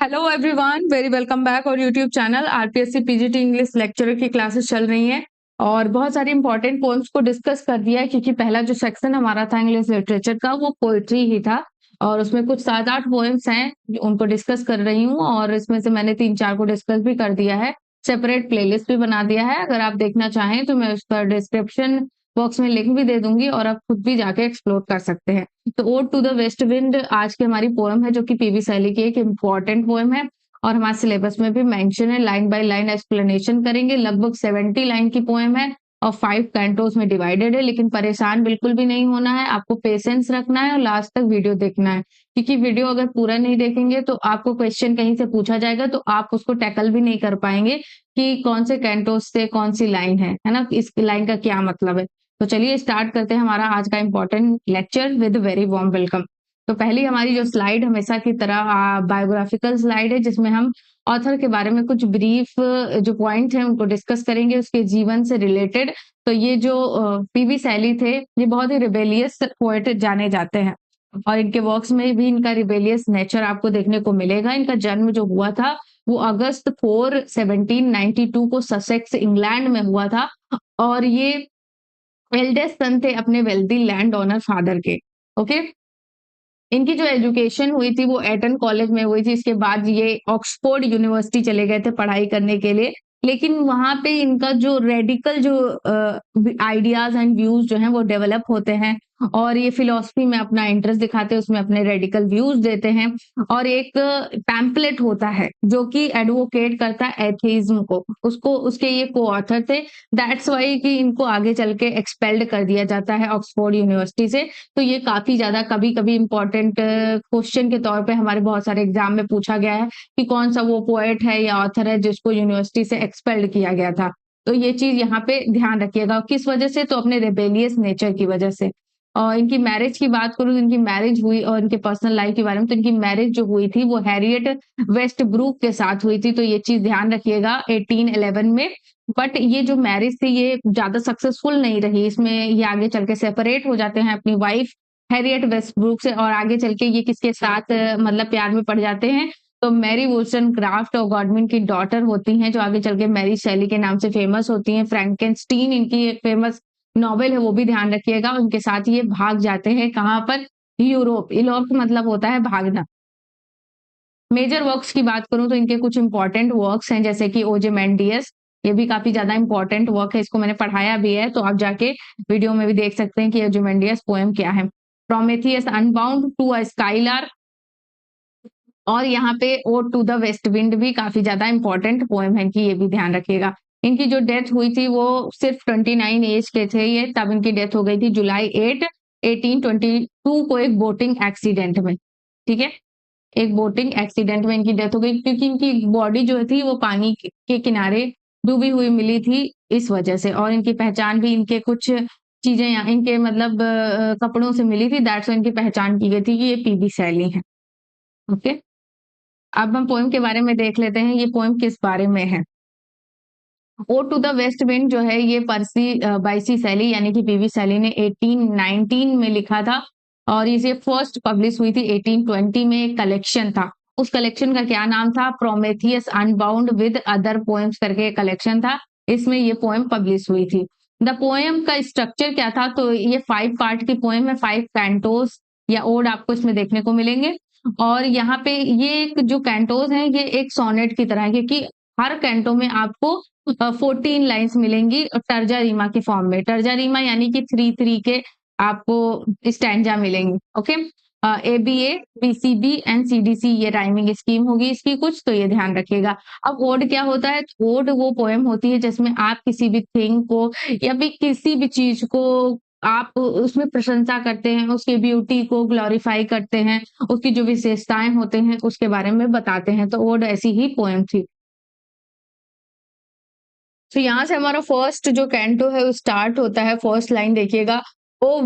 Hello everyone, very welcome back और YouTube channel RPSC PGT English lecturer की classes चल रही हैं और बहुत सारी इंपॉर्टेंट पोएम्स को डिस्कस कर दिया है क्योंकि पहला जो सेक्शन हमारा था इंग्लिश लिटरेचर का वो पोएट्री ही था और उसमें कुछ 7-8 पोएम्स हैं उनको डिस्कस कर रही हूँ और इसमें से मैंने 3-4 को डिस्कस भी कर दिया है। सेपरेट प्लेलिस्ट भी बना दिया है, अगर आप देखना चाहें तो मैं उसका डिस्क्रिप्शन बॉक्स में लिंक भी दे दूंगी और आप खुद भी जाके एक्सप्लोर कर सकते हैं। तो ode to the west wind आज की हमारी पोएम है जो कि पीवी शैली की एक इम्पॉर्टेंट पोएम है और हमारे सिलेबस में भी मेंशन है। लाइन बाय लाइन एक्सप्लेनेशन करेंगे। लगभग 70 लाइन की पोएम है और 5 कैंटोस में डिवाइडेड है, लेकिन परेशान बिल्कुल भी नहीं होना है। आपको पेशेंस रखना है और लास्ट तक वीडियो देखना है क्योंकि वीडियो अगर पूरा नहीं देखेंगे तो आपको क्वेश्चन कहीं से पूछा जाएगा तो आप उसको टैकल भी नहीं कर पाएंगे कि कौन से कैंटोस से कौन सी लाइन है ना, इस लाइन का क्या मतलब है। तो चलिए स्टार्ट करते हैं हमारा आज का important lecture with very warm welcome. तो पहली हमारी जो स्लाइड हमेशा की तरह बायोग्राफिकल स्लाइड है जिसमें हम ऑथर के बारे में कुछ ब्रीफ जो पॉइंट हैं उनको डिस्कस करेंगे उसके जीवन से रिलेटेड। तो ये जो पीवी शैली थे ये बहुत ही रिबेलियस पोएट जाने जाते हैं और इनके वर्क्स में भी इनका रिबेलियस नेचर आपको देखने को मिलेगा। इनका जन्म जो हुआ था वो अगस्त 4 1792 को ससेक्स इंग्लैंड में हुआ था और ये एल्डेस्ट सन थे अपने वेल्दी लैंड ओनर फादर के। ओके, इनकी जो एजुकेशन हुई थी वो एटन कॉलेज में हुई थी। इसके बाद ये ऑक्सफोर्ड यूनिवर्सिटी चले गए थे पढ़ाई करने के लिए, लेकिन वहां पे इनका जो रेडिकल जो आइडियाज एंड व्यूज जो हैं वो डेवलप होते हैं और ये फिलॉसफी में अपना इंटरेस्ट दिखाते हैं, उसमें अपने रेडिकल व्यूज देते हैं। और एक पैम्पलेट होता है जो कि एडवोकेट करता है एथेइज्म को, उसको उसके ये को ऑथर थे। दैट्स वाई कि इनको आगे चल के एक्सपेल्ड कर दिया जाता है ऑक्सफोर्ड यूनिवर्सिटी से। तो ये काफी ज्यादा कभी कभी इंपॉर्टेंट क्वेश्चन के तौर पे हमारे बहुत सारे एग्जाम में पूछा गया है कि कौन सा वो पोएट है या ऑथर है जिसको यूनिवर्सिटी से एक्सपेल्ड किया गया था। तो ये चीज यहाँ पे ध्यान रखिएगा, किस वजह से, तो अपने रेबेलियस नेचर की वजह से। और इनकी मैरिज की बात करूं, इनकी मैरिज हुई और इनके पर्सनल लाइफ के बारे में, तो इनकी मैरिज जो हुई थी वो हैरियट वेस्ट ब्रूक के साथ हुई थी। तो ये चीज ध्यान रखिएगा 1811 में। बट ये जो मैरिज थी ये ज्यादा सक्सेसफुल नहीं रही, इसमें ये आगे चल के सेपरेट हो जाते हैं अपनी वाइफ हैरियट वेस्टब्रूक से और आगे चल के ये किसके साथ मतलब प्यार में पड़ जाते हैं, तो मैरी वोllस्टोनक्राफ्ट और गॉडविन की डॉटर होती हैं जो आगे चल के मैरी शैली के नाम से फेमस होती हैं। फ्रैंकेनस्टीन इनकी एक फेमस नॉवेल है, वो भी ध्यान रखिएगा। उनके साथ ये भाग जाते हैं कहाँ पर, यूरोप। इलोप मतलब होता है भागना। मेजर वर्क्स की बात करूं तो इनके कुछ इंपॉर्टेंट वर्क्स हैं जैसे कि ओजेमेंडियस, ये भी काफी ज्यादा इंपॉर्टेंट वर्क है, इसको मैंने पढ़ाया भी है तो आप जाके वीडियो में भी देख सकते हैं कि ओजेमेंडियस पोएम क्या है। Prometheus unbound, to a skylark और यहाँ पे ode to the west wind भी काफी ज्यादा इंपॉर्टेंट पोएम है इनकी, ये भी ध्यान रखिएगा। इनकी जो डेथ हुई थी वो सिर्फ 29 एज के थे ये, तब इनकी डेथ हो गई थी जुलाई 8 1822 को एक बोटिंग एक्सीडेंट में। ठीक है, एक बोटिंग एक्सीडेंट में इनकी डेथ हो गई क्योंकि इनकी बॉडी जो थी वो पानी के किनारे डूबी हुई मिली थी इस वजह से। और इनकी पहचान भी इनके कुछ चीजें इनके मतलब कपड़ों से मिली थी, दैट्स इनकी पहचान की गई थी कि ये पीबी शैली है। ओके, अब हम पोएम के बारे में देख लेते हैं, ये पोएम किस बारे में है। Ode to the west wind जो है ये पर्सी बाइसी शैली यानी कि पीवी शैली ने 1819 में लिखा था और इसे फर्स्ट पब्लिश हुई थी 1820 में। एक कलेक्शन था, उस कलेक्शन का क्या नाम था, Prometheus unbound with other poems करके एक कलेक्शन था, इसमें ये पोएम पब्लिश हुई थी। द पोएम का स्ट्रक्चर क्या था, तो ये 5 पार्ट की पोएम है, 5 कैंटोस या ओड आपको इसमें देखने को मिलेंगे। और यहाँ पे ये एक जो कैंटोस है ये एक सोनेट की तरह है क्योंकि हर कैंटो में आपको 14 लाइन्स मिलेंगी तर्जा रीमा के फॉर्म में। तर्जा रीमा यानी कि 3-3 के आपको स्टैंजा मिलेंगे। Okay, ABA, BCB and CDC ये राइमिंग स्कीम होगी इसकी कुछ, तो ये ध्यान रखिएगा। अब ओड क्या होता है, ओड वो पोएम होती है जिसमें आप किसी भी थिंग को या भी किसी भी चीज को आप उसमें प्रशंसा करते हैं, उसकी ब्यूटी को ग्लोरीफाई करते हैं, उसकी जो विशेषताएं होते हैं उसके बारे में बताते हैं। तो ओड ऐसी ही पोएम थी। तो यहाँ से हमारा फर्स्ट जो कैंटो है वो स्टार्ट होता है। फर्स्ट लाइन देखिएगा, O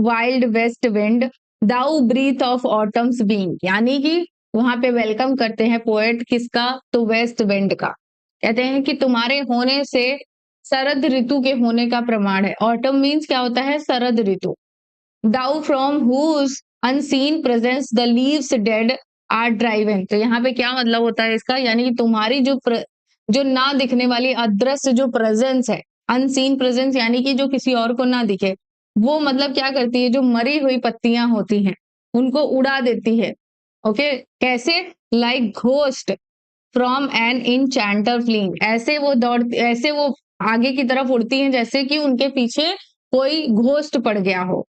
wild west wind thou breath of autumn's being, यानी कि वहां पे वेलकम करते हैं पोएट किसका, तो वेस्ट विंड का। कहते हैं कि तुम्हारे होने से शरद ऋतु के होने का प्रमाण है। ऑटम मीन्स क्या होता है, शरद ऋतु। Thou from whose unseen presence the leaves dead are driven. तो यहाँ पे क्या मतलब होता है इसका, यानी कि तुम्हारी जो ना दिखने वाली अदृश्य जो प्रेजेंस है, अनसीन प्रेजेंस, यानी कि जो किसी और को ना दिखे, वो मतलब क्या करती है, जो मरी हुई पत्तियां होती हैं उनको उड़ा देती है। ओके, कैसे? Like ghost from an enchanter fleeing, ऐसे वो आगे की तरफ उड़ती हैं जैसे कि उनके पीछे कोई घोस्ट पड़ गया हो।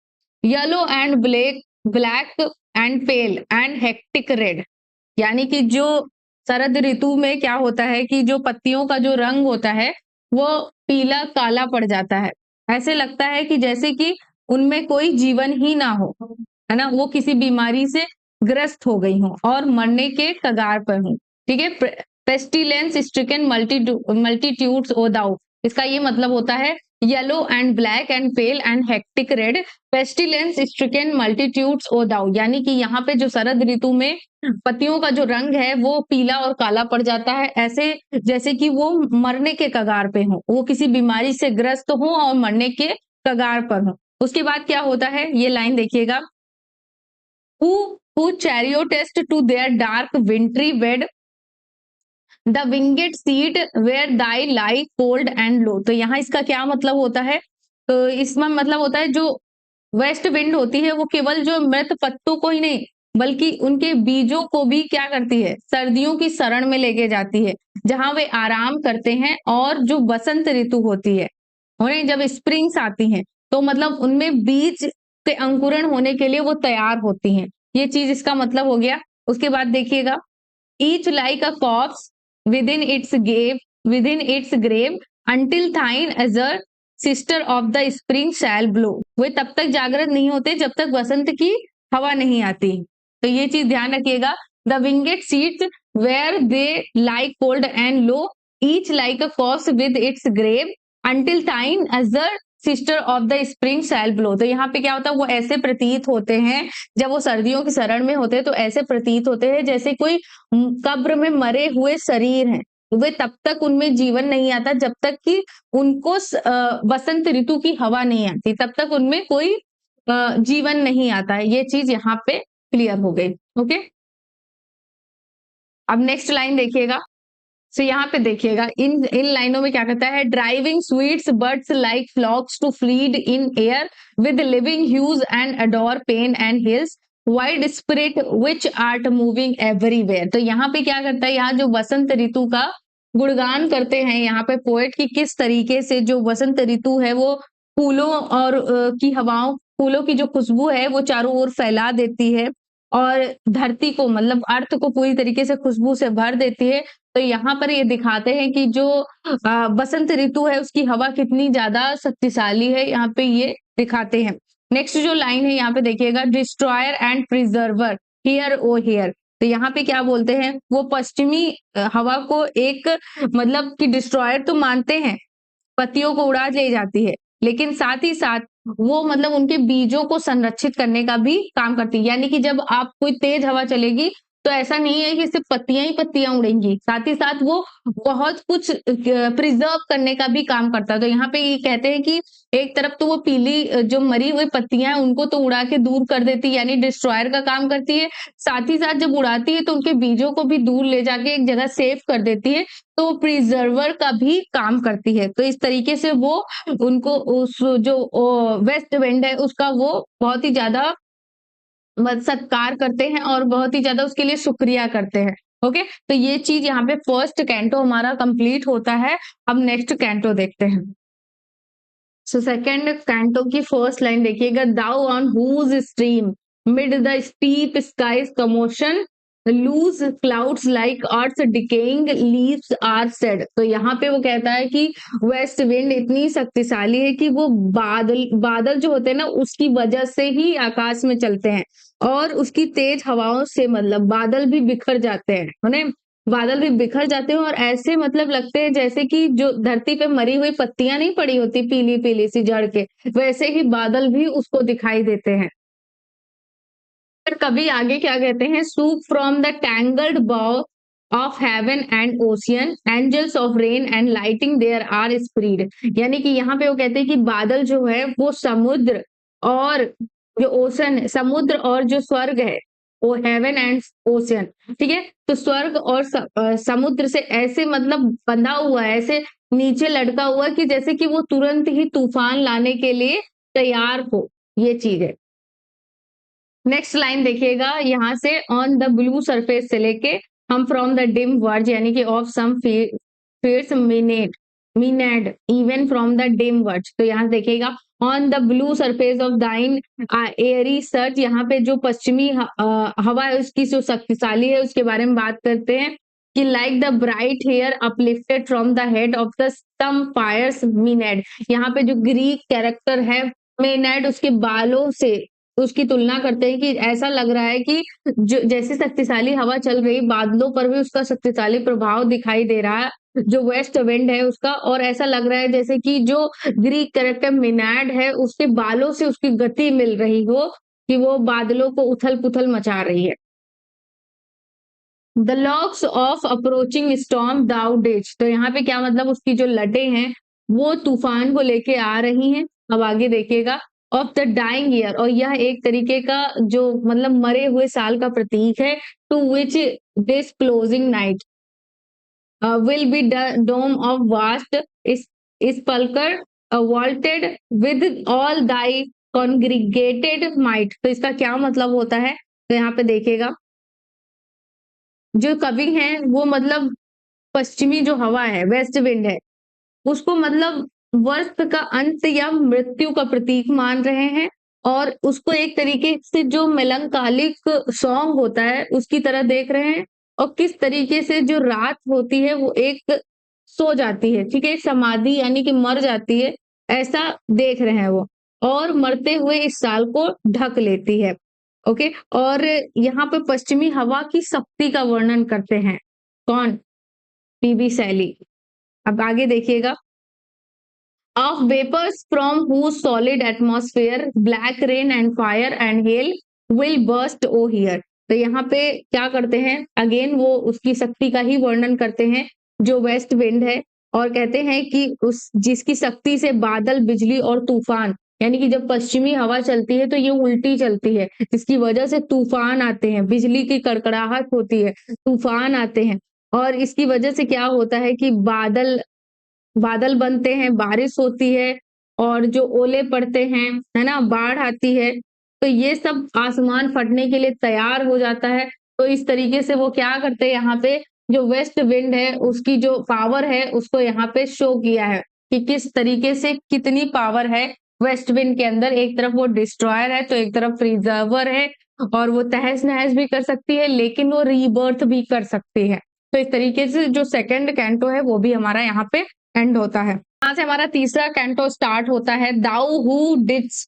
Yellow and black and pale and hectic red, यानी कि जो शरद ऋतु में क्या होता है कि जो पत्तियों का जो रंग होता है वो पीला काला पड़ जाता है। ऐसे लगता है कि जैसे कि उनमें कोई जीवन ही ना हो, है ना, वो किसी बीमारी से ग्रस्त हो गई हो और मरने के कगार पर हूँ। ठीक है, pestilence stricken multitudes O thou, इसका ये मतलब होता है yellow and black and pale and hectic red, pestilence stricken multitudes O thou, यानी कि यहाँ पे जो शरद ऋतु में पत्तियों का जो रंग है वो पीला और काला पड़ जाता है, ऐसे जैसे कि वो मरने के कगार पे हो, वो किसी बीमारी से ग्रस्त हो और मरने के कगार पर हो। उसके बाद क्या होता है, ये लाइन देखिएगा, who chariotist to their dark wintry bed, the winged seat where thy lie cold and low। तो यहाँ इसका क्या मतलब होता है, तो इसमें मतलब होता है जो वेस्ट विंड होती है वो केवल जो मृत पत्तों को ही नहीं बल्कि उनके बीजों को भी क्या करती है, सर्दियों की शरण में लेके जाती है जहां वे आराम करते हैं। और जो बसंत ऋतु होती है, उन्हें जब स्प्रिंग्स आती हैं तो मतलब उनमें बीज के अंकुरण होने के लिए वो तैयार होती हैं। ये चीज इसका मतलब हो गया। उसके बाद देखिएगा, each like a corpse within its grave until thine as a sister of the spring shall blow। वे तब तक जागृत नहीं होते जब तक वसंत की हवा नहीं आती। तो ये चीज ध्यान रखिएगा, the winged seeds where they lie cold and low, each like a corpse with its grave until thine as the sister of the spring shall blow. तो यहाँ पे क्या होता है, वो ऐसे प्रतीत होते हैं जब वो सर्दियों की शरण में होते हैं तो ऐसे प्रतीत होते हैं जैसे कोई कब्र में मरे हुए शरीर हैं। वे तब तक उनमें जीवन नहीं आता जब तक कि उनको वसंत ऋतु की हवा नहीं आती, तब तक उनमें कोई जीवन नहीं आता है। ये चीज यहाँ पे क्लियर हो गई। ओके, अब नेक्स्ट लाइन देखिएगा। सो यहाँ पे देखिएगा, इन इन लाइनों में क्या कहता है, driving sweets birds like flocks to feed in air with living hues and odour pain and hills wide spirit which art moving everywhere. तो यहाँ पे क्या करता है, यहाँ जो वसंत ऋतु का गुणगान करते हैं यहाँ पे पोएट की, किस तरीके से जो वसंत ऋतु है वो फूलों और की हवाओं, फूलों की जो खुशबू है वो चारों ओर फैला देती है और धरती को मतलब अर्थ को पूरी तरीके से खुशबू से भर देती है। तो यहाँ पर ये दिखाते हैं कि जो बसंत ऋतु है उसकी हवा कितनी ज्यादा शक्तिशाली है, यहाँ पे ये दिखाते हैं। नेक्स्ट जो लाइन है यहाँ पे देखिएगा, destroyer and preserver hear O hear. तो यहाँ पे क्या बोलते हैं, वो पश्चिमी हवा को एक मतलब कि डिस्ट्रॉयर तो मानते हैं, पत्तियों को उड़ा ले जाती है, लेकिन साथ ही साथ वो मतलब उनके बीजों को संरक्षित करने का भी काम करती है। यानी कि जब आप कोई तेज हवा चलेगी तो ऐसा नहीं है कि सिर्फ पत्तियां ही पत्तियां उड़ेंगी, साथ ही साथ वो बहुत कुछ प्रिजर्व करने का भी काम करता है। तो यहाँ पे ये कहते हैं कि एक तरफ तो वो पीली जो मरी हुई पत्तियां हैं उनको तो उड़ा के दूर कर देती है, यानी डिस्ट्रॉयर का काम करती है। साथ ही साथ जब उड़ाती है तो उनके बीजों को भी दूर ले जाके एक जगह सेव कर देती है, तो प्रिजर्वर का भी काम करती है। तो इस तरीके से वो उनको उस जो वेस्ट विंड है उसका वो बहुत ही ज्यादा सत्कार करते हैं और बहुत ही ज्यादा उसके लिए शुक्रिया करते हैं। ओके, तो ये चीज यहाँ पे फर्स्ट कैंटो हमारा कंप्लीट होता है। अब नेक्स्ट कैंटो देखते हैं। सो सेकंड कैंटो की फर्स्ट लाइन देखिएगा, thou on whose stream mid the steep skies commotion loose clouds like earth decaying leaves are shed. तो यहाँ पे वो कहता है कि वेस्ट विंड इतनी शक्तिशाली है कि वो बादल जो होते हैं ना उसकी वजह से ही आकाश में चलते हैं और उसकी तेज हवाओं से मतलब बादल भी बिखर जाते हैं, है ना, बादल भी बिखर जाते हैं और ऐसे मतलब लगते हैं जैसे कि जो धरती पे मरी हुई पत्तियां नहीं पड़ी होती पीली पीली सी जड़ के, वैसे ही बादल भी उसको दिखाई देते हैं। फिर कभी आगे क्या कहते हैं, soup from the tangled bough of heaven and ocean angels of rain and lighting there are spread. यानी कि यहाँ पे वो कहते हैं कि बादल जो है वो समुद्र और जो ओशन है, समुद्र और जो स्वर्ग है हेवन एंड ओशियन, ठीक है। तो स्वर्ग और समुद्र से ऐसे मतलब बंधा हुआ है, ऐसे नीचे लटका हुआ है कि जैसे कि वो तुरंत ही तूफान लाने के लिए तैयार हो, ये चीज है। नेक्स्ट लाइन देखिएगा, यहाँ से ऑन द ब्लू सरफेस से लेके हम फ्रॉम द डिम वर्ज यानी कि of some fierce maenad even from the dim verge. तो यहाँ देखिएगा on the blue surface of thine aery surge, यहाँ पे जो पश्चिमी हवा है उसकी जो शक्तिशाली है उसके बारे में बात करते हैं कि like the bright hair uplifted from the head of the some fierce maenad, यहाँ पे जो ग्रीक कैरेक्टर है मेनेड उसके बालों से उसकी तुलना करते हैं कि ऐसा लग रहा है कि जो जैसे शक्तिशाली हवा चल रही बादलों पर भी उसका शक्तिशाली प्रभाव दिखाई दे रहा है, जो वेस्ट विंड है उसका, और ऐसा लग रहा है जैसे कि जो ग्रीक कैरेक्टर मिनाड है उसके बालों से उसकी गति मिल रही हो कि वो बादलों को उथल पुथल मचा रही है। The locks of approaching storm thou dirge, तो यहाँ पे क्या मतलब उसकी जो लटे हैं वो तूफान को लेके आ रही हैं। अब आगे देखिएगा ऑफ द डाइंग ईयर, और यह एक तरीके का जो मतलब मरे हुए साल का प्रतीक है। To which this closing night will be the dome of vast sepulchre vaulted with all thy congregated might। तो इसका क्या मतलब होता है, तो यहाँ पे देखिएगा जो कवि हैं वो मतलब पश्चिमी जो हवा है वेस्ट विंड है उसको मतलब वर्ष का अंत या मृत्यु का प्रतीक मान रहे हैं, और उसको एक तरीके से जो मेलंकालिक सॉन्ग होता है उसकी तरह देख रहे हैं, और किस तरीके से जो रात होती है वो एक सो जाती है, ठीक है, समाधि यानी कि मर जाती है, ऐसा देख रहे हैं वो, और मरते हुए इस साल को ढक लेती है। ओके, और यहाँ पे पश्चिमी हवा की शक्ति का वर्णन करते हैं कौन, पीबी शैली। अब आगे देखिएगा of vapors from whose solid atmosphere black rain and fire and hail will burst o here। तो यहाँ पे क्या करते हैं, अगेन वो उसकी शक्ति का ही वर्णन करते हैं जो वेस्ट विंड है, और कहते हैं कि उस जिसकी शक्ति से बादल बिजली और तूफान, यानी कि जब पश्चिमी हवा चलती है तो ये उल्टी चलती है जिसकी वजह से तूफान आते हैं, बिजली की कड़कड़ाहट होती है, तूफान आते हैं, और इसकी वजह से क्या होता है कि बादल बादल बनते हैं, बारिश होती है, और जो ओले पड़ते हैं, है ना, बाढ़ आती है, तो ये सब आसमान फटने के लिए तैयार हो जाता है। तो इस तरीके से वो क्या करते हैं, यहाँ पे जो वेस्ट विंड है उसकी जो पावर है उसको यहाँ पे शो किया है कि किस तरीके से कितनी पावर है वेस्ट विंड के अंदर। एक तरफ वो डिस्ट्रॉयर है तो एक तरफ प्रिजर्वर है, और वो तहस नहस भी कर सकती है लेकिन वो रीबर्थ भी कर सकती है। तो इस तरीके से जो सेकंड कैंटो है वो भी हमारा यहाँ पे एंड होता है। यहाँ से हमारा तीसरा कैंटो स्टार्ट होता है, thou who didst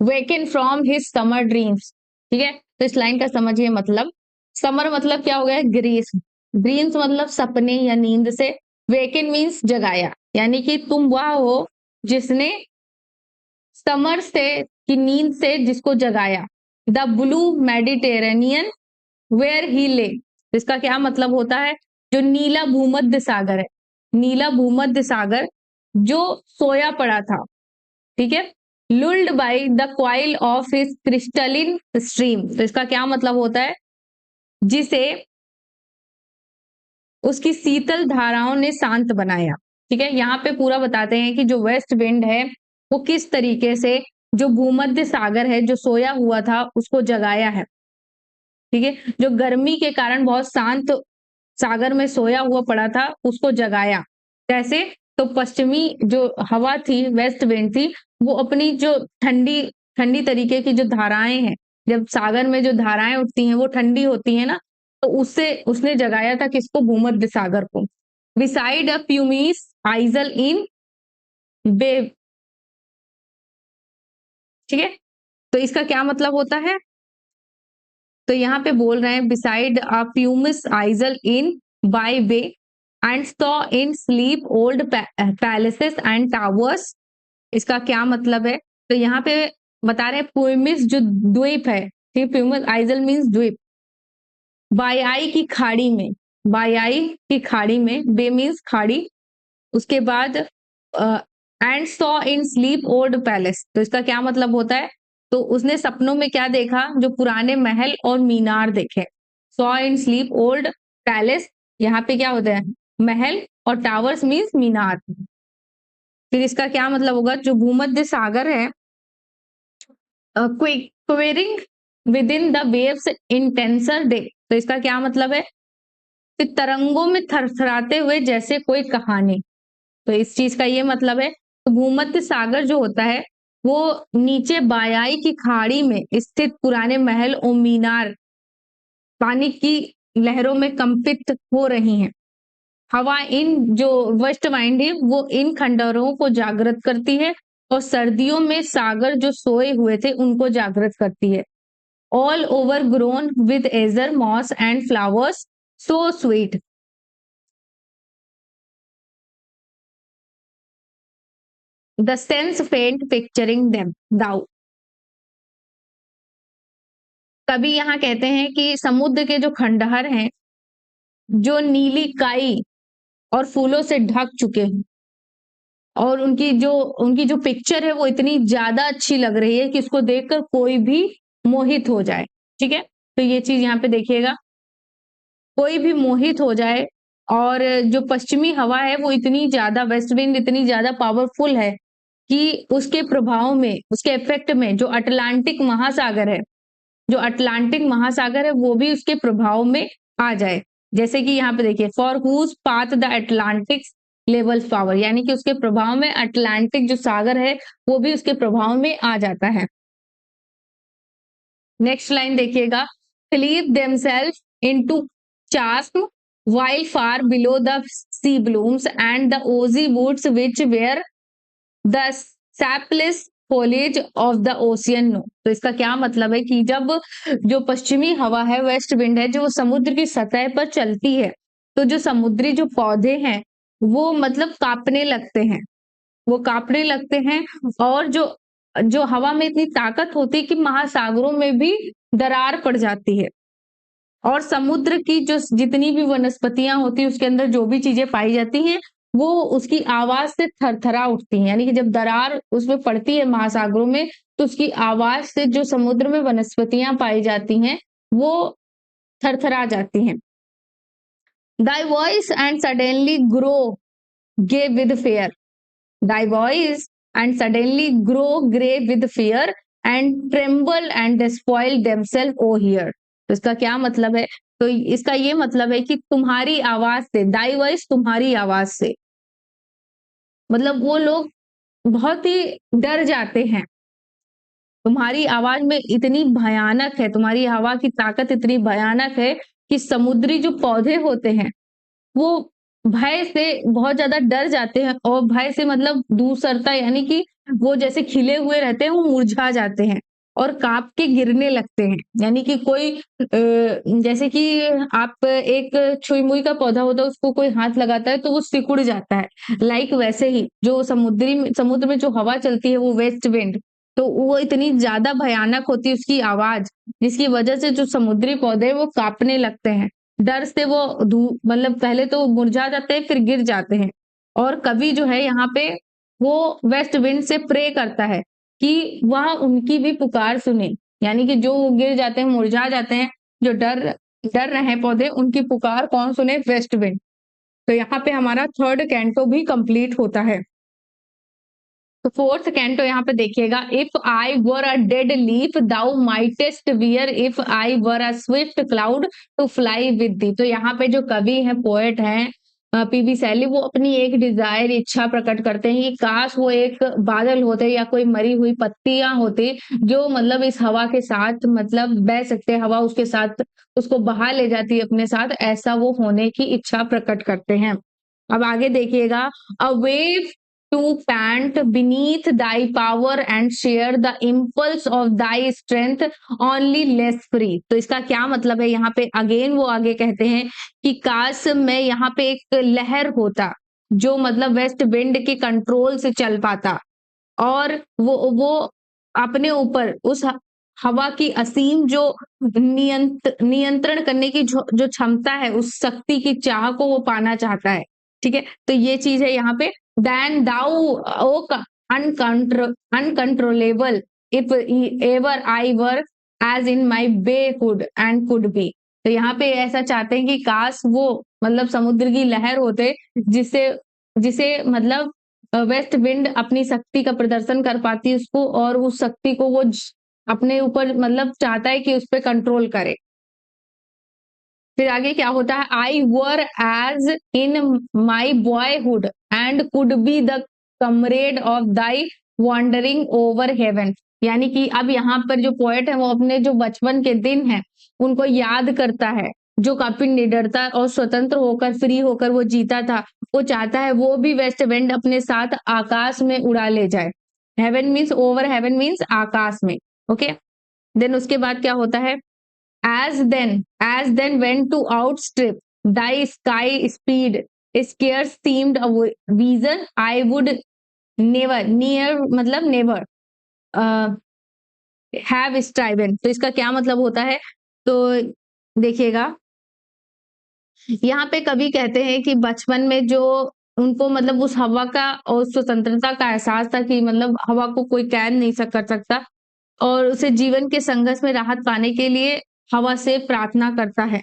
waken from his summer dreams, ठीक है। तो इस लाइन का समझिए मतलब, समर मतलब क्या हो गया, ग्रीस, ड्रीम्स मतलब सपने या नींद से, वेकन मीन्स जगाया, यानी कि तुम वह हो जिसने समर से की नींद से जिसको जगाया। The blue Mediterranean where he lay, इसका क्या मतलब होता है, जो नीला भूमध्य सागर है, नीला भूमध्य सागर जो सोया पड़ा था, ठीक है, lulled by the coil of his crystalline stream. तो इसका क्या मतलब होता है, जिसे उसकी शीतल धाराओं ने शांत बनाया, ठीक है। यहाँ पे पूरा बताते हैं कि जो वेस्ट विंड है वो किस तरीके से जो भूमध्य सागर है जो सोया हुआ था उसको जगाया है, ठीक है, जो गर्मी के कारण बहुत शांत सागर में सोया हुआ पड़ा था उसको जगाया। कैसे, तो पश्चिमी जो हवा थी वेस्ट विंड थी वो अपनी जो ठंडी ठंडी तरीके की जो धाराएं हैं, जब सागर में जो धाराएं उठती हैं वो ठंडी होती है ना, तो उससे उसने जगाया था किसको, भूमध्य सागर को। बिसाइड अ प्यूमिस आइजल इन बेव, ठीक है। तो इसका क्या मतलब होता है, तो यहाँ पे बोल रहे हैं beside a pumice Aizawl in by way and saw in sleep old palaces and towers. इसका क्या मतलब है, तो यहाँ पे बता रहे हैं प्यूमिस जो द्वीप है, ठीक, प्यूमिस आइजल मीन्स द्वीप, बायाई की खाड़ी में, बायाई की खाड़ी में, बे मीन्स खाड़ी, उसके बाद and saw in sleep old palace. तो इसका क्या मतलब होता है, तो उसने सपनों में क्या देखा? जो पुराने महल और मीनार देखे। Saw in sleep old palace, यहाँ पे क्या होता है? महल, और टावर्स मीन्स मीनार। फिर इसका क्या मतलब होगा? जो भूमध्य सागर है, quarrying with in the waves in tensor day, तो इसका क्या मतलब है? फिर तरंगों में थरथराते हुए जैसे कोई कहानी, तो इस चीज का ये मतलब है। तो भूमध्य सागर जो होता है वो नीचे बायाई की खाड़ी में स्थित पुराने महल और मीनार पानी की लहरों में कंपित हो रही हैं। हवा इन जो वेस्ट वाइंड है वो इन खंडहरों को जागृत करती है, और सर्दियों में सागर जो सोए हुए थे उनको जागृत करती है। All overgrown with azure moss and flowers so sweet. The sense faint picturing them thou. कभी यहाँ कहते हैं कि समुद्र के जो खंडहर हैं, जो नीली काई और फूलों से ढक चुके हैं, और उनकी जो पिक्चर है वो इतनी ज्यादा अच्छी लग रही है कि उसको देखकर कोई भी मोहित हो जाए। ठीक है, तो ये चीज यहाँ पे देखिएगा, कोई भी मोहित हो जाए। और जो पश्चिमी हवा है वो इतनी ज्यादा, वेस्ट विंड इतनी ज्यादा पावरफुल है कि उसके प्रभाव में, उसके इफेक्ट में जो अटलांटिक महासागर है, जो अटलांटिक महासागर है वो भी उसके प्रभाव में आ जाए। जैसे कि यहाँ पे देखिए, for whose path the Atlantic level power, यानी कि उसके प्रभाव में अटलांटिक जो सागर है वो भी उसके प्रभाव में आ जाता है। नेक्स्ट लाइन देखिएगा, cleave themselves into chasms while far below the sea blooms and the oozy woods which were the sapless foliage of the ocean no। तो इसका क्या मतलब है कि जब जो पश्चिमी हवा है, वेस्ट विंड है, जो समुद्र की सतह पर चलती है, तो जो समुद्री जो पौधे हैं वो मतलब कांपने लगते हैं, वो कांपने लगते हैं। और जो जो हवा में इतनी ताकत होती है कि महासागरों में भी दरार पड़ जाती है, और समुद्र की जो जितनी भी वनस्पतियां होती है उसके अंदर जो भी चीजें पाई जाती हैं वो उसकी आवाज से थरथरा उठती हैं। यानी कि जब दरार उसमें पड़ती है महासागरों में, तो उसकी आवाज से जो समुद्र में वनस्पतियां पाई जाती हैं वो थरथरा जाती हैं। Thy voice and suddenly grow gay with fear, thy voice and suddenly grow grey with fear and tremble and despoil themselves oh here। तो इसका क्या मतलब है? तो इसका ये मतलब है कि तुम्हारी आवाज से, दाई वॉइस तुम्हारी आवाज से, मतलब वो लोग बहुत ही डर जाते हैं। तुम्हारी आवाज में इतनी भयानक है, तुम्हारी हवा की ताकत इतनी भयानक है कि समुद्री जो पौधे होते हैं वो भय से बहुत ज्यादा डर जाते हैं, और भय से मतलब दूसरता, यानी कि वो जैसे खिले हुए रहते हैं वो मुरझा जाते हैं और कांप के गिरने लगते हैं। यानी कि कोई जैसे कि आप एक छुई मुई का पौधा होता है उसको कोई हाथ लगाता है तो वो सिकुड़ जाता है, लाइक वैसे ही जो समुद्र में जो हवा चलती है वो वेस्ट विंड, तो वो इतनी ज्यादा भयानक होती है उसकी आवाज, जिसकी वजह से जो समुद्री पौधे वो कांपने लगते हैं। डर से वो मतलब पहले तो मुरझा जाते हैं फिर गिर जाते हैं। और कवि जो है यहाँ पे वो वेस्ट विंड से प्रे करता है कि वह उनकी भी पुकार सुने, यानी कि जो गिर जाते हैं, मुरझा जाते हैं, जो डर डर रहे हैं पौधे, उनकी पुकार कौन सुने? West wind. तो यहाँ पे हमारा थर्ड कैंटो भी कंप्लीट होता है। तो फोर्थ कैंटो यहाँ पे देखिएगा, if I were a dead leaf thou mightest bear, if I were a swift cloud to fly with thee. तो यहाँ पे जो कवि हैं, पोएट हैं, पीबी शैली, वो अपनी एक डिजायर, इच्छा प्रकट करते हैं कि काश वो एक बादल होते या कोई मरी हुई पत्तियां होती जो मतलब इस हवा के साथ मतलब बह सकते, हवा उसके साथ उसको बहा ले जाती है अपने साथ, ऐसा वो होने की इच्छा प्रकट करते हैं। अब आगे देखिएगा, a wave to pant beneath thy power and share the impulse of thy strength only less free। तो इसका क्या मतलब है? यहाँ पे अगेन वो आगे कहते हैं कि काश मैं यहाँ पे एक लहर होता जो मतलब वेस्ट विंड के कंट्रोल से चल पाता, और वो अपने ऊपर उस हवा की असीम जो नियंत्रण करने की जो क्षमता है, उस शक्ति की चाह को वो पाना चाहता है। ठीक है, तो ये चीज है यहाँ पे, then thou O uncontrollable if ever I were as in my boyhood and could be. तो यहाँ पे ऐसा चाहते हैं कि काश वो मतलब समुद्र की लहर होते जिसे जिसे मतलब वेस्ट विंड अपनी शक्ति का प्रदर्शन कर पाती उसको, और उस शक्ति को वो अपने ऊपर मतलब चाहता है कि उस पर कंट्रोल करे। फिर आगे क्या होता है, I were as in my boyhood and could be the comrade of thy wandering over heaven. यानी कि अब यहाँ पर जो पोएट है वो अपने जो बचपन के दिन है उनको याद करता है, जो काफी निडरता और स्वतंत्र होकर फ्री होकर वो जीता था। वो चाहता है वो भी वेस्ट विंड अपने साथ आकाश में उड़ा ले जाए। Heaven means over, heaven means आकाश में। ओके, देन उसके बाद क्या होता है, as then went to outstrip thy sky speed, scarce seemed a vision I would never, near मतलब never have striven। तो इसका क्या मतलब होता है, तो देखिएगा यहाँ पे कवि कहते हैं कि बचपन में जो उनको मतलब उस हवा का और स्वतंत्रता का एहसास था कि मतलब हवा को कोई कैद नहीं कर सकता, और उसे जीवन के संघर्ष में राहत पाने के लिए हवा से प्रार्थना करता है।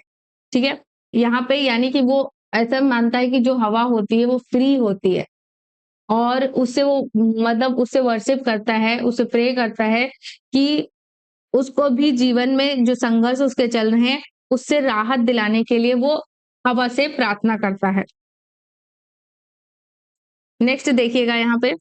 ठीक है, यहाँ पे यानी कि वो ऐसा मानता है कि जो हवा होती है वो फ्री होती है, और उससे वो मतलब उससे वर्शिप करता है, उसे प्रे करता है कि उसको भी जीवन में जो संघर्ष उसके चल रहे हैं उससे राहत दिलाने के लिए वो हवा से प्रार्थना करता है। नेक्स्ट देखिएगा यहाँ पे,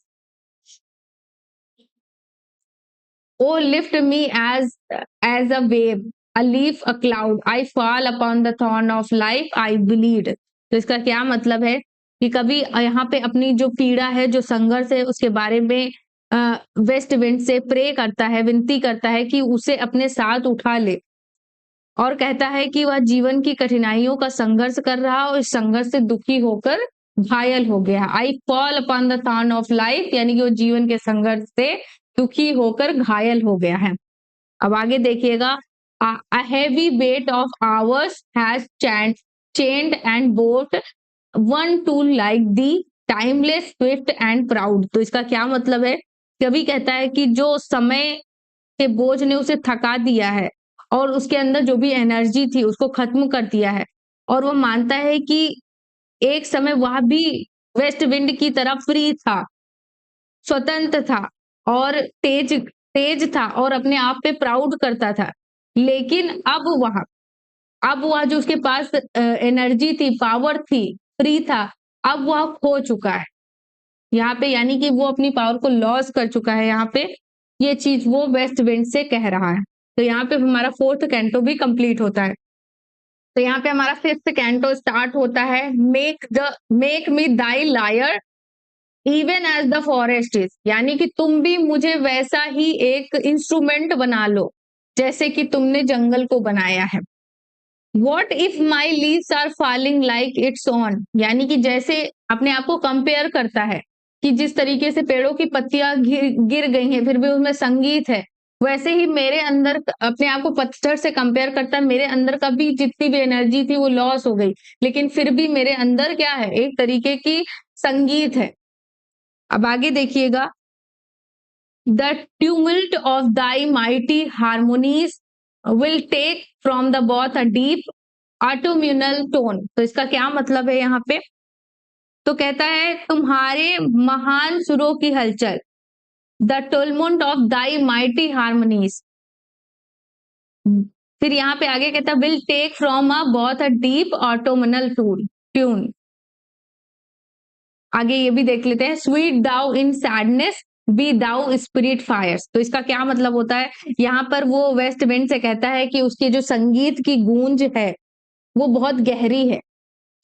O lift me as a wave, a leaf, a cloud, I fall upon the thorn of life, I bleed। तो इसका क्या मतलब है कि कभी यहाँ पे अपनी जो पीड़ा है, जो संघर्ष है, उसके बारे में वेस्ट विंड से प्रे करता है, विनती करता है कि उसे अपने साथ उठा ले, और कहता है कि वह जीवन की कठिनाइयों का संघर्ष कर रहा और इस संघर्ष से दुखी होकर घायल हो गया। I fall upon the thorn of life, यानी कि वो जीवन के संघर्ष से दुखी होकर घायल हो गया है। अब आगे देखिएगा, a heavy weight of hours has chained and brought one to like the timeless, swift and proud। तो इसका क्या मतलब है, कवि कहता है कि जो समय के बोझ ने उसे थका दिया है और उसके अंदर जो भी एनर्जी थी उसको खत्म कर दिया है, और वो मानता है कि एक समय वह भी वेस्ट विंड की तरह फ्री था, स्वतंत्र था और तेज तेज था और अपने आप पे प्राउड करता था। लेकिन अब वह जो उसके पास एनर्जी थी, पावर थी, फ्री था, अब वह खो चुका है यहाँ पे, यानी कि वो अपनी पावर को लॉस कर चुका है। यहाँ पे ये चीज वो वेस्ट विंड से कह रहा है। तो यहाँ पे हमारा फोर्थ कैंटो भी कंप्लीट होता है। तो यहाँ पे हमारा फिफ्थ कैंटो स्टार्ट होता है, make me thy lyre even as the forest is. यानी कि तुम भी मुझे वैसा ही एक इंस्ट्रूमेंट बना लो जैसे कि तुमने जंगल को बनाया है। What if my leaves are falling like its own, यानी कि जैसे अपने आप को कंपेयर करता है कि जिस तरीके से पेड़ों की पत्तियां गिर गई हैं फिर भी उसमें संगीत है, वैसे ही मेरे अंदर अपने आप को पतझड़ से कंपेयर करता है, मेरे अंदर का भी जितनी भी एनर्जी थी वो लॉस हो गई, लेकिन फिर भी मेरे अंदर क्या है, एक तरीके की संगीत है। अब आगे देखिएगा, the tumult of thy mighty harmonies will take from the both a deep autumnal tone. तो इसका क्या मतलब है यहाँ पे, तो कहता है तुम्हारे महान सुरों की हलचल, the tumult of thy mighty harmonies, फिर यहाँ पे आगे कहता है will take from a both a deep autumnal tune. आगे ये भी देख लेते हैं, sweet though in sadness be thou spirit fierce. तो इसका क्या मतलब होता है, यहाँ पर वो वेस्ट विंड से कहता है कि उसके जो संगीत की गूंज है वो बहुत गहरी है।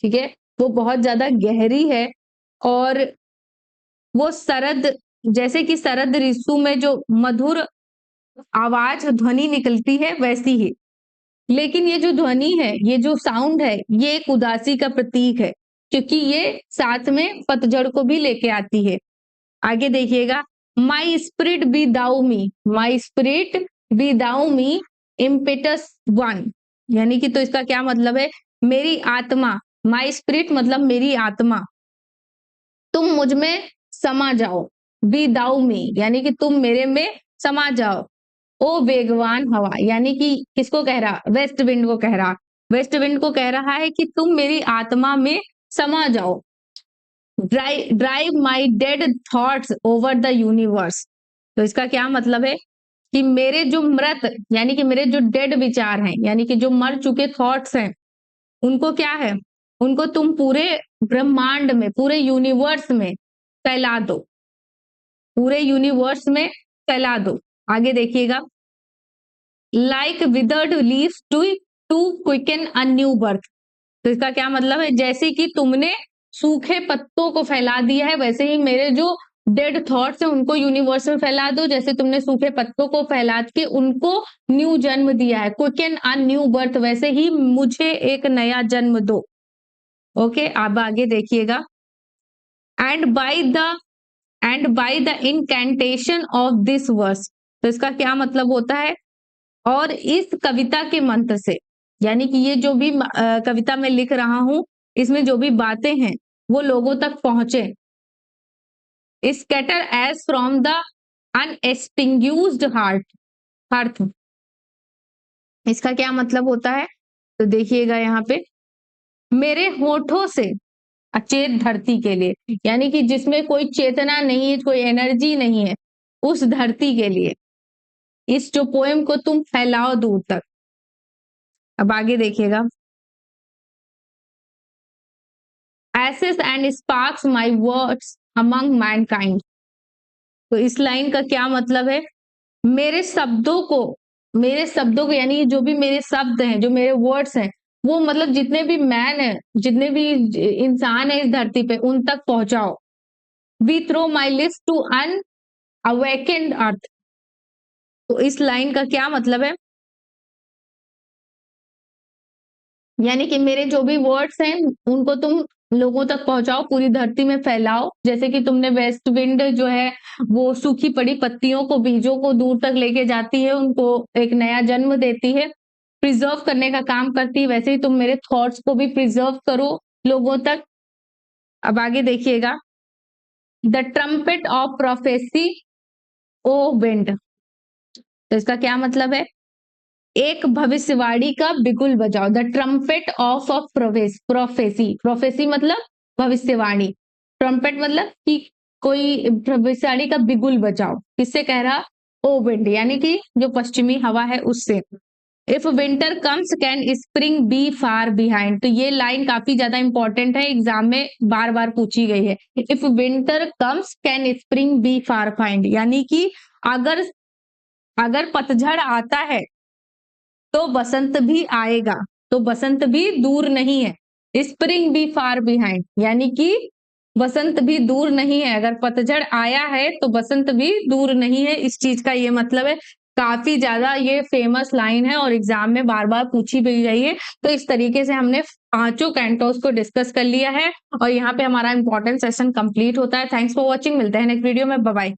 ठीक है, वो बहुत ज्यादा गहरी है, और वो शरद, जैसे कि शरद ऋतु में जो मधुर आवाज ध्वनि निकलती है वैसी ही, लेकिन ये जो ध्वनि है, ये जो साउंड है, ये एक उदासी का प्रतीक है क्योंकि ये साथ में पतझड़ को भी लेके आती है। आगे देखिएगा, my spirit be thou me, my spirit be thou me impetuous one. यानी कि तो इसका क्या मतलब है, मेरी आत्मा, माई स्पिरिट मतलब मेरी आत्मा, तुम मुझ में समा जाओ, बी दाउ मी यानी कि तुम मेरे में समा जाओ। ओ वेगवान हवा, यानी कि किसको कह रहा? वेस्ट विंड को कह रहा। वेस्ट विंड को कह रहा है कि तुम मेरी आत्मा में समा जाओ। Drive my dead thoughts over the universe. तो इसका क्या मतलब है कि मेरे जो मृत, यानी कि मेरे जो डेड विचार हैं, यानी कि जो मर चुके थॉट्स हैं, उनको क्या है? उनको तुम पूरे ब्रह्मांड में, पूरे यूनिवर्स में फैला दो। पूरे यूनिवर्स में फैला दो। आगे देखिएगा, like withered leaves to quicken a new birth. तो इसका क्या मतलब है? जैसे कि तुमने सूखे पत्तों को फैला दिया है, वैसे ही मेरे जो डेड थॉट्स हैं उनको यूनिवर्स में फैला दो। जैसे तुमने सूखे पत्तों को फैला के उनको न्यू जन्म दिया है, क्विकन अ न्यू बर्थ, वैसे ही मुझे एक नया जन्म दो। ओके, अब आगे देखिएगा, and by the incantation of this verse. तो इसका क्या मतलब होता है? और इस कविता के मंत्र से, यानी कि ये जो भी कविता मैं लिख रहा हूं, इसमें जो भी बातें हैं वो लोगों तक पहुंचे। Scatter as from the unextinguished heart. इसका क्या मतलब होता है? तो देखिएगा यहाँ पे, मेरे होठों से अचेत धरती के लिए, यानी कि जिसमें कोई चेतना नहीं है, कोई एनर्जी नहीं है, उस धरती के लिए इस जो पोएम को तुम फैलाओ दूर तक। अब आगे देखिएगा, ashes and sparks my words among mankind. तो इस लाइन का क्या मतलब है? मेरे शब्दों को, यानी जो भी मेरे शब्द हैं, जो मेरे वर्ड्स हैं, वो मतलब जितने भी मैन है, जितने भी इंसान है इस धरती पे, उन तक पहुंचाओ। Be through my lips to unawakened earth. तो इस लाइन का क्या मतलब है? यानी कि मेरे जो भी वर्ड्स हैं उनको तुम लोगों तक पहुंचाओ, पूरी धरती में फैलाओ। जैसे कि तुमने वेस्ट विंड जो है वो सूखी पड़ी पत्तियों को, बीजों को दूर तक लेके जाती है, उनको एक नया जन्म देती है, प्रिजर्व करने का काम करती है, वैसे ही तुम मेरे थॉट्स को भी प्रिजर्व करो लोगों तक। अब आगे देखिएगा, the trumpet of prophecy O wind. तो इसका क्या मतलब है? एक भविष्यवाणी का बिगुल बजाओ। The trumpet of prophecy. Prophecy मतलब भविष्यवाणी, ट्रम्पेट मतलब कि कोई भविष्यवाणी का बिगुल बजाओ। किससे कह रहा? ओ विंड, यानी कि जो पश्चिमी हवा है उससे। If winter comes can spring be far behind. तो ये लाइन काफी ज्यादा इंपॉर्टेंट है, एग्जाम में बार बार पूछी गई है। If winter comes can spring be far find, यानी कि अगर पतझड़ आता है तो बसंत भी आएगा, तो बसंत भी दूर नहीं है। स्प्रिंग बी फार बिहाइंड, यानी कि बसंत भी दूर नहीं है। अगर पतझड़ आया है तो बसंत भी दूर नहीं है, इस चीज का ये मतलब है। काफी ज्यादा ये फेमस लाइन है और एग्जाम में बार बार पूछी भी गई है। तो इस तरीके से हमने पांचों कैंटोस को डिस्कस कर लिया है और यहाँ पे हमारा इंपॉर्टेंट सेशन कंप्लीट होता है। थैंक्स फॉर वॉचिंग, मिलते हैं नेक्स्ट वीडियो में, बाय बाय।